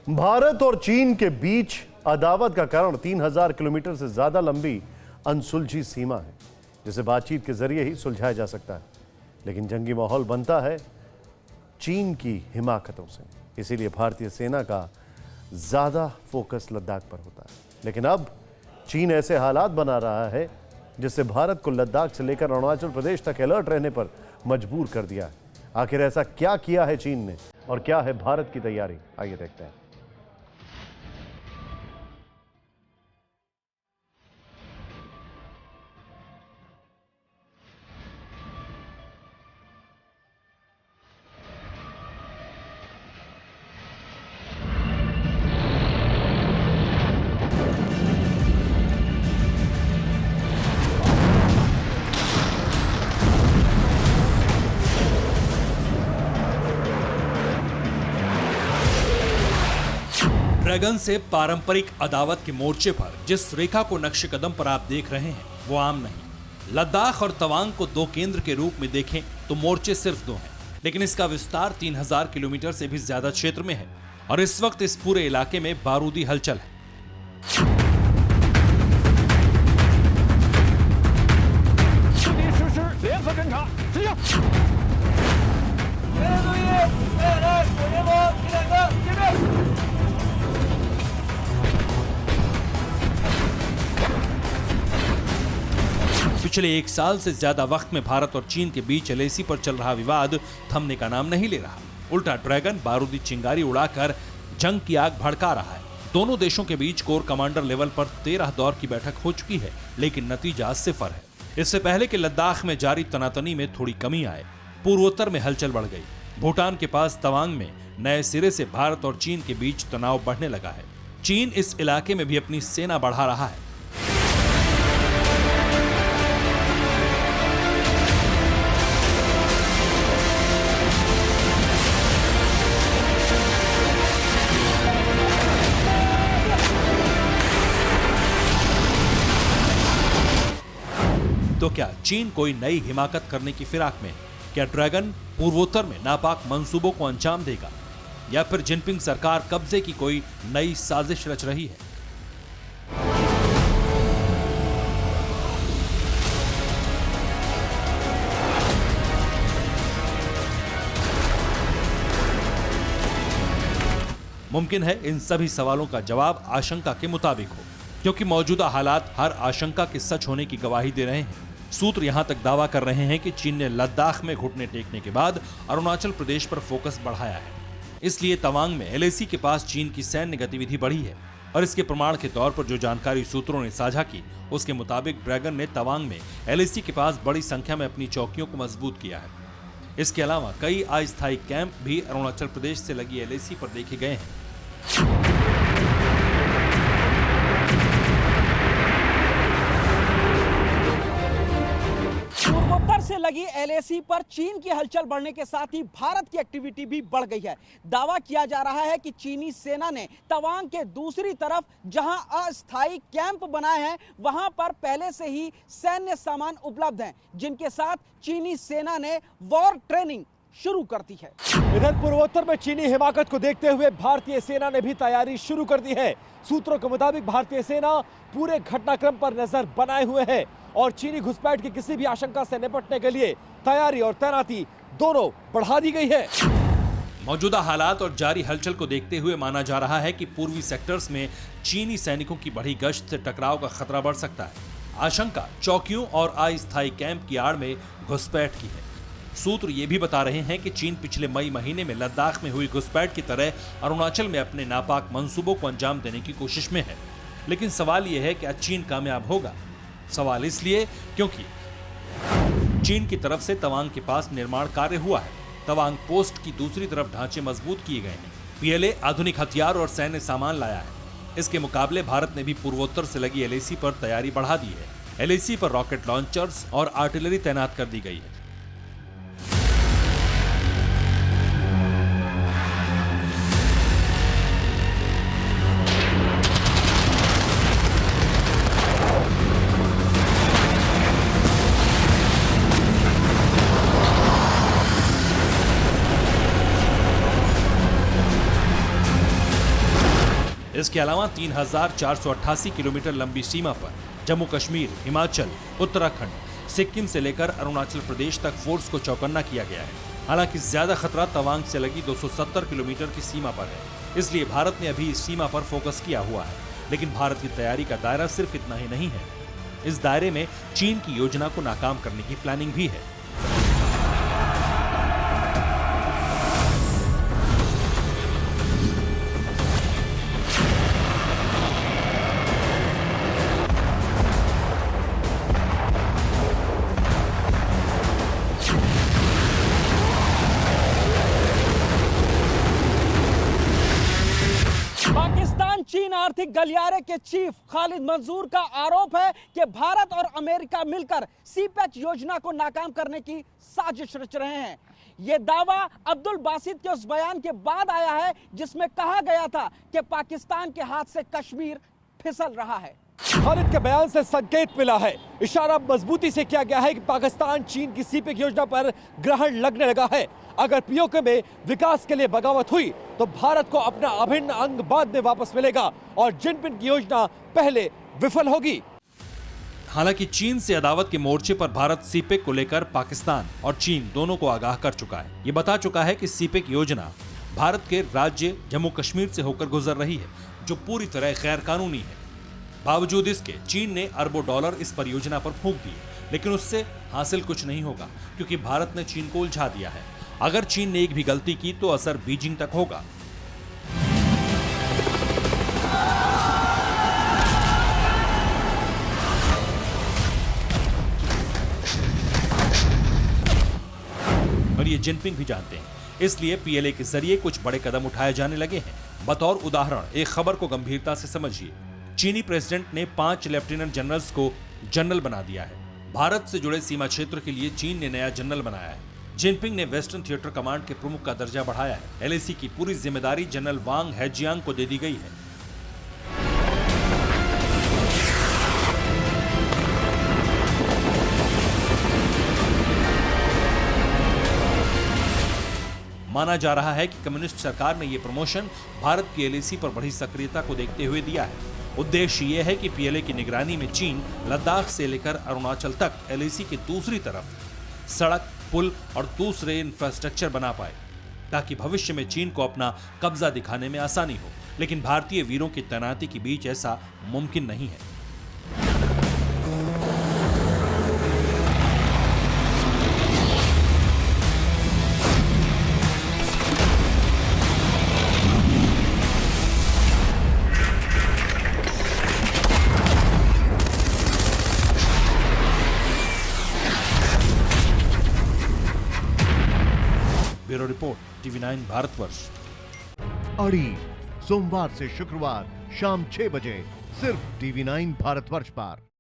भारत और चीन के बीच अदावत का कारण 3000 किलोमीटर से ज्यादा लंबी अनसुलझी सीमा है, जिसे बातचीत के जरिए ही सुलझाया जा सकता है। लेकिन जंगी माहौल बनता है चीन की हिमाकतों से, इसीलिए भारतीय सेना का ज्यादा फोकस लद्दाख पर होता है। लेकिन अब चीन ऐसे हालात बना रहा है जिससे भारत को लद्दाख से लेकर अरुणाचल प्रदेश तक अलर्ट रहने पर मजबूर कर दिया है। आखिर ऐसा क्या किया है चीन ने और क्या है भारत की तैयारी, आइए देखते हैं। ड्रैगन से पारंपरिक अदावत के मोर्चे पर जिस रेखा को नक्शे कदम पर आप देख रहे हैं वो आम नहीं। लद्दाख और तवांग को दो केंद्र के रूप में देखें तो मोर्चे सिर्फ दो हैं, लेकिन इसका विस्तार 3000 किलोमीटर से भी ज्यादा क्षेत्र में है और इस वक्त इस पूरे इलाके में बारूदी हलचल है। पिछले एक साल से ज्यादा वक्त में भारत और चीन के बीच एलएसी पर चल रहा विवाद थमने का नाम नहीं ले रहा। उल्टा ड्रैगन बारूदी चिंगारी उड़ाकर जंग की आग भड़का रहा है। दोनों देशों के बीच कोर कमांडर लेवल पर 13 दौर की बैठक हो चुकी है, लेकिन नतीजा सिफर है। इससे पहले कि लद्दाख में जारी तनातनी में थोड़ी कमी आए, पूर्वोत्तर में हलचल बढ़ गई। भूटान के पास तवांग में नए सिरे से भारत और चीन के बीच तनाव बढ़ने लगा है। चीन इस इलाके में भी अपनी सेना बढ़ा रहा है। तो क्या चीन कोई नई हिमाकत करने की फिराक में? क्या ड्रैगन पूर्वोत्तर में नापाक मंसूबों को अंजाम देगा या फिर जिनपिंग सरकार कब्जे की कोई नई साजिश रच रही है? मुमकिन है इन सभी सवालों का जवाब आशंका के मुताबिक हो, क्योंकि मौजूदा हालात हर आशंका के सच होने की गवाही दे रहे हैं। सूत्र यहां तक दावा कर रहे हैं कि चीन ने लद्दाख में घुटने टेकने के बाद अरुणाचल प्रदेश पर फोकस बढ़ाया है। इसलिए तवांग में एलएसी के पास चीन की सैन्य गतिविधि बढ़ी है और इसके प्रमाण के तौर पर जो जानकारी सूत्रों ने साझा की, उसके मुताबिक ड्रैगन ने तवांग में एलएसी के पास बड़ी संख्या में अपनी चौकियों को मजबूत किया है। इसके अलावा कई अस्थायी कैंप भी अरुणाचल प्रदेश से लगी एलएसी पर देखे गए हैं। पूर्वोत्तर से लगी एलएसी पर चीन की हलचल बढ़ने के साथ ही भारत की एक्टिविटी भी बढ़ गई है। दावा किया जा रहा है कि चीनी सेना ने तवांग के दूसरी तरफ जहां अस्थायी कैंप बनाए हैं, वहां पर पहले से ही सैन्य सामान उपलब्ध हैं, जिनके साथ चीनी सेना ने वॉर ट्रेनिंग शुरू कर दी है। इधर पूर्वोत्तर में चीनी हिमाकत को देखते हुए भारतीय सेना ने भी तैयारी शुरू कर दी है। सूत्रों के मुताबिक भारतीय सेना पूरे घटनाक्रम पर नजर बनाए हुए है और चीनी घुसपैठ की किसी भी आशंका से निपटने के लिए तैयारी और तैनाती दोनों बढ़ा दी गई है। मौजूदा हालात और जारी हलचल को देखते हुए माना जा रहा है कि पूर्वी सेक्टर्स में चीनी सैनिकों की बढ़ी गश्त से टकराव का खतरा बढ़ सकता है। आशंका चौकियों और अस्थायी कैंप की आड़ में घुसपैठ की है। सूत्र ये भी बता रहे हैं कि चीन पिछले मई महीने में लद्दाख में हुई घुसपैठ की तरह अरुणाचल में अपने नापाक मंसूबों को अंजाम देने की कोशिश में है। लेकिन सवाल यह है कि चीन कामयाब होगा? सवाल इसलिए क्योंकि चीन की तरफ से तवांग के पास निर्माण कार्य हुआ है। तवांग पोस्ट की दूसरी तरफ ढांचे मजबूत किए गए हैं। पीएलए आधुनिक हथियार और सैन्य सामान लाया है। इसके मुकाबले भारत ने भी पूर्वोत्तर से लगी एलएसी पर तैयारी बढ़ा दी है। एलएसी पर रॉकेट लॉन्चर्स और आर्टिलरी तैनात कर दी गई है। इसके अलावा 3,488 किलोमीटर लंबी सीमा पर जम्मू कश्मीर, हिमाचल, उत्तराखंड, सिक्किम से लेकर अरुणाचल प्रदेश तक फोर्स को चौकन्ना किया गया है। हालांकि ज्यादा खतरा तवांग से लगी 270 किलोमीटर की सीमा पर है, इसलिए भारत ने अभी इस सीमा पर फोकस किया हुआ है। लेकिन भारत की तैयारी का दायरा सिर्फ इतना ही नहीं है, इस दायरे में चीन की योजना को नाकाम करने की प्लानिंग भी है। पाकिस्तान चीन आर्थिक गलियारे के चीफ खालिद मंसूर का आरोप है कि भारत और अमेरिका मिलकर सीपेक योजना को नाकाम करने की साजिश रच रहे हैं। यह दावा अब्दुल बासित के उस बयान के बाद आया है जिसमें कहा गया था कि पाकिस्तान के हाथ से कश्मीर फिसल रहा है। खालिद के बयान से संकेत मिला है, इशारा मजबूती से किया गया है कि पाकिस्तान चीन की सीपेक योजना पर ग्रहण लगने लगा है। अगर पीओके में विकास के लिए बगावत हुई तो भारत को अपना अभिन्न अंग बाद में वापस मिलेगा और जिनपिंग की योजना पहले विफल होगी। हालांकि चीन से अदावत के मोर्चे पर भारत सीपेक को लेकर पाकिस्तान और चीन दोनों को आगाह कर चुका है। ये बता चुका है कि सीपेक योजना भारत के राज्य जम्मू कश्मीर से होकर गुजर रही है, जो पूरी तरह गैर कानूनी है। बावजूद इसके चीन ने अरबों डॉलर इस परियोजना पर फूंक दिए, लेकिन उससे हासिल कुछ नहीं होगा क्योंकि भारत ने चीन को उलझा दिया है। अगर चीन ने एक भी गलती की तो असर बीजिंग तक होगा। और ये जिनपिंग भी जानते हैं, इसलिए पीएलए के जरिए कुछ बड़े कदम उठाए जाने लगे हैं। बतौर उदाहरण एक खबर को गंभीरता से समझिए। चीनी प्रेसिडेंट ने 5 लेफ्टिनेंट जनरल्स को जनरल बना दिया है। भारत से जुड़े सीमा क्षेत्र के लिए चीन ने नया जनरल बनाया है। जिनपिंग ने वेस्टर्न थिएटर कमांड के प्रमुख का दर्जा बढ़ाया है। एलएसी की पूरी जिम्मेदारी जनरल वांग हैजियांग को दे दी गई है। माना जा रहा है कि कम्युनिस्ट सरकार ने यह प्रमोशन भारत की एलएसी पर बढ़ी सक्रियता को देखते हुए दिया है। उद्देश्य यह है कि पीएलए की निगरानी में चीन लद्दाख से लेकर अरुणाचल तक एलएसी की दूसरी तरफ सड़क, पुल और दूसरे इंफ्रास्ट्रक्चर बना पाए, ताकि भविष्य में चीन को अपना कब्जा दिखाने में आसानी हो। लेकिन भारतीय वीरों की तैनाती के बीच ऐसा मुमकिन नहीं है। Bureau report, TV9 Bharatvarsh. अड़ी सोमवार से शुक्रवार शाम 6 बजे सिर्फ TV9 भारतवर्ष पर।